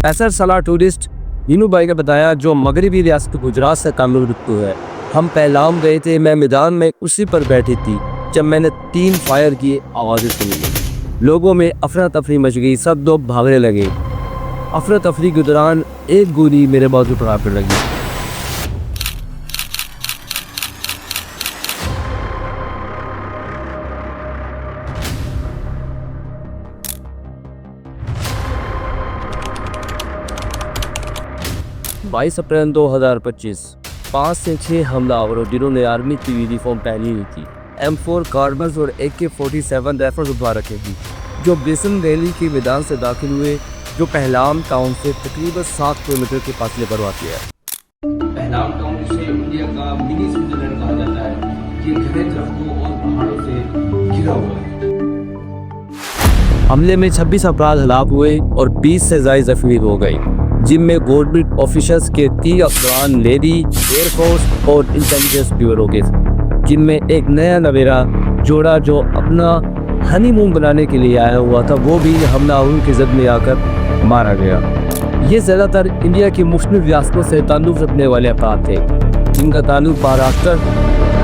ऐसा सलाह टूरिस्ट नीनू भाई ने बताया, जो मगरबी रियासत गुजरात से ताल्लुक़ रखते है। हम पहलाम गए थे, मैं मैदान में उसी पर बैठी थी जब मैंने 3 फायर की आवाज़ें सुनी। लोगों में अफरा तफरी मच गई, सब लोग भागने लगे। अफरा तफरी के दौरान एक गोली मेरे बाजू पर आकर लगी। बाईस अप्रैल 2025 5 से 6 हमलावरों जिन्होंने आर्मी की यूनिफॉर्म पहनी हुई थी, M4 कार्बन्स और AK-47 राइफल्स उठा रखे थी, जो बेसन वैली के मैदान से दाखिल हुए, जो पहलाम टाउन से तकरीबन 7 किलोमीटर के फासले पर वाक़ है। पहलाम टाउन जिसे इंडिया का मिनी स्विट्जरलैंड कहा जाता है, ये घने दरख्तों और पहाड़ों से घिरा हुआ है। हमले में 26 अफराद हलाक हुए और 20 से ज़ायद जख्मी हो गए, जिनमें गवर्नमेंट ऑफिसर्स के 3 अफसरान नेवी, एयरफोर्स और इंटेलिजेंस ब्यूरो के, जिनमें एक नया नवेरा जोड़ा जो अपना हनीमून बनाने के लिए आया हुआ था, वो भी हमलावरों की जद में आकर मारा गया। ये ज़्यादातर इंडिया की मुख्तलिफ रियासतों से ताल्लुक़ रखने वाले अफराद थे, जिनका ताल्लुक़ महाराष्ट्र,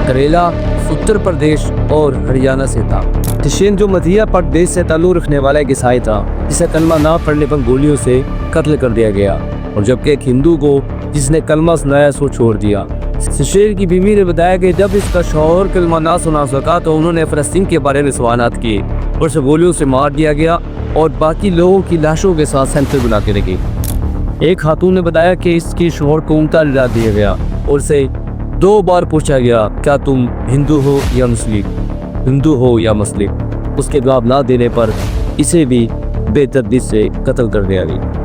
केरला, उत्तर प्रदेश और हरियाणा से था। तशेन जो मध्य प्रदेश से ताल्लुक़ रखने वाला एक ईसाई था, जिसे कलमा ना पढ़ने पर गोलियों से कत्ल कर दिया गया, और जबकि एक हिंदू को जिसने कलमा सुनाया सो छोड़ दिया। शेर की बीवी ने बताया कि जब इसका शौहर कलमा ना सुना सका तो उन्होंने फ़लस्तीन के बारे में सवालात किए और उसे गोलियों से मार दिया गया और बाकी लोगों की लाशों के साथ सेंटर बना के रखी। एक खातून ने बताया कि इसकी शौहर को उल्टा लिटा दिया गया और उसे 2 बार पूछा गया, क्या तुम हिंदू हो या मुस्लिम, हिंदू हो या मुस्लिम। उसके जवाब ना देने पर इसे भी बेदर्दी से कत्ल कर दिया गया।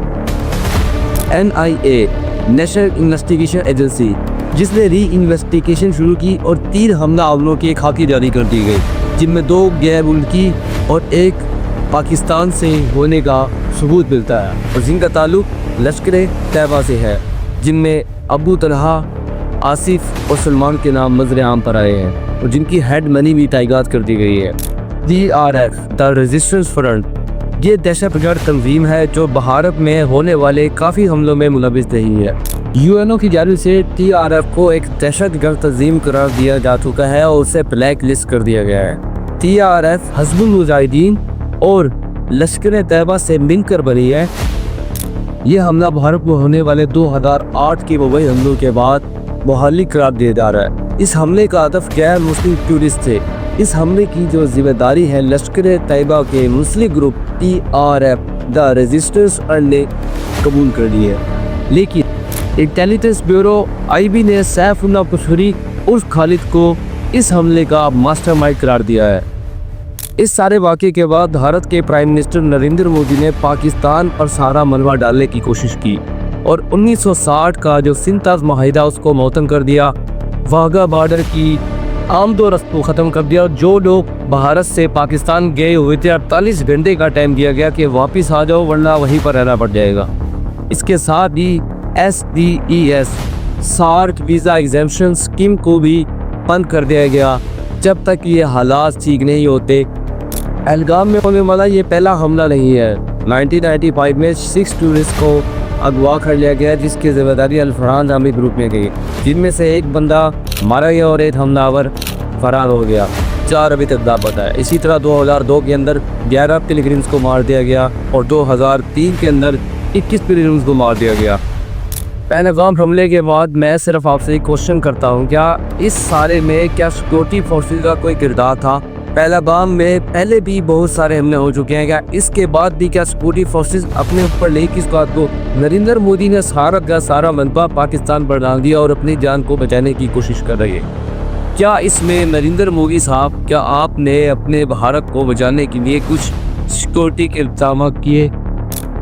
NIA नेशनल इन्वेस्टिगेशन एजेंसी, जिसने री इन्वेस्टिगेशन शुरू की और 3 हमलावरों की खाकी जारी कर दी गई, जिनमें 2 गैर मुल्की और 1 पाकिस्तान से होने का सबूत मिलता है, और जिनका ताल्लुक़ लश्कर-ए-तैयबा से है, जिनमें अबू तलहा, आसिफ और सलमान के नाम नज़र आम पर आए हैं, और जिनकी हेड मनी भी तैनात कर दी गई है। TRF द रेजिस्टेंस फ्रंट, ये दहशतगर्द तंजीम है जो भारत में होने वाले काफ़ी हमलों में मुलविस रही है। UNO की जानिब से TRF को एक दहशतगर्द तंजीम करार दिया जा चुका है और उसे ब्लैक लिस्ट कर दिया गया है। TRF हिज़्बुल मुजाहिदीन और लश्कर-ए-तैयबा से मिलकर बनी है। ये हमला भारत में होने वाले 2008 के मुंबई हमलों के बाद मुहल्ली करार दिया जा रहा है। इस हमले का हदफ गैर मुस्लिम टूरिस्ट थे। इस हमले की जो जिम्मेदारी है लश्कर-ए-तैयबा के Muslim group TRF the resistance front ने कबूल कर ली है, लेकिन इंटेलिजेंस ब्यूरो IB ने सैफुल्लाह कुशरी उर्फ खालिद को इस हमले का मास्टरमाइंड करार दिया है। इस सारे वाक़े के बाद भारत के प्राइम मिनिस्टर नरेंद्र मोदी ने पाकिस्तान पर सारा मलबा डालने की कोशिश की और 1960 का जो सिंताज़ माहिदा उसको मौतन कर दिया। वाघा बॉर्डर की आमदो रस्म ख़त्म कर दिया। जो लोग भारत से पाकिस्तान गए हुए थे 48 घंटे का टाइम दिया गया कि वापस आ जाओ वरना वहीं पर रहना पड़ जाएगा। इसके साथ ही SDES SAARC visa exemption scheme को भी बंद कर दिया गया जब तक ये हालात ठीक नहीं होते। पहलगाम में होने वाला ये पहला हमला नहीं है। 1995 में 6 टूरिस्ट को अगवा कर लिया गया, जिसकी जिम्मेदारी अल-फरहान नामी ग्रुप में गई, जिनमें से एक बंदा मारा गया और एक हमलावर फरार हो गया। 4 अभी तक लापता है। इसी तरह 2002 के अंदर 11 पिलग्रिम्स को मार दिया गया और 2003 के अंदर 21 पिलग्रिम्स को मार दिया गया। पहलगाम हमले के बाद मैं सिर्फ आपसे एक क्वेश्चन करता हूँ, क्या इस सारे में क्या सिक्योरिटी फोर्सेस का कोई किरदार था? पहलगाम में पहले भी बहुत सारे हमले हो चुके हैं, क्या इसके बाद भी क्या सिक्योरिटी फोर्सेस अपने ऊपर ले किस बात को? नरेंद्र मोदी ने सारा मनपा पाकिस्तान पर डाल दिया और अपनी जान को बचाने की कोशिश कर रही है। क्या इसमें नरेंद्र मोदी साहब, क्या आपने अपने भारत को बचाने के लिए कुछ सिक्योरिटी के इंतजाम किए?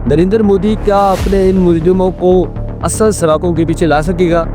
नरेंद्र मोदी क्या अपने इन मुजरिमों को असल सलाखों के पीछे ला सकेगा?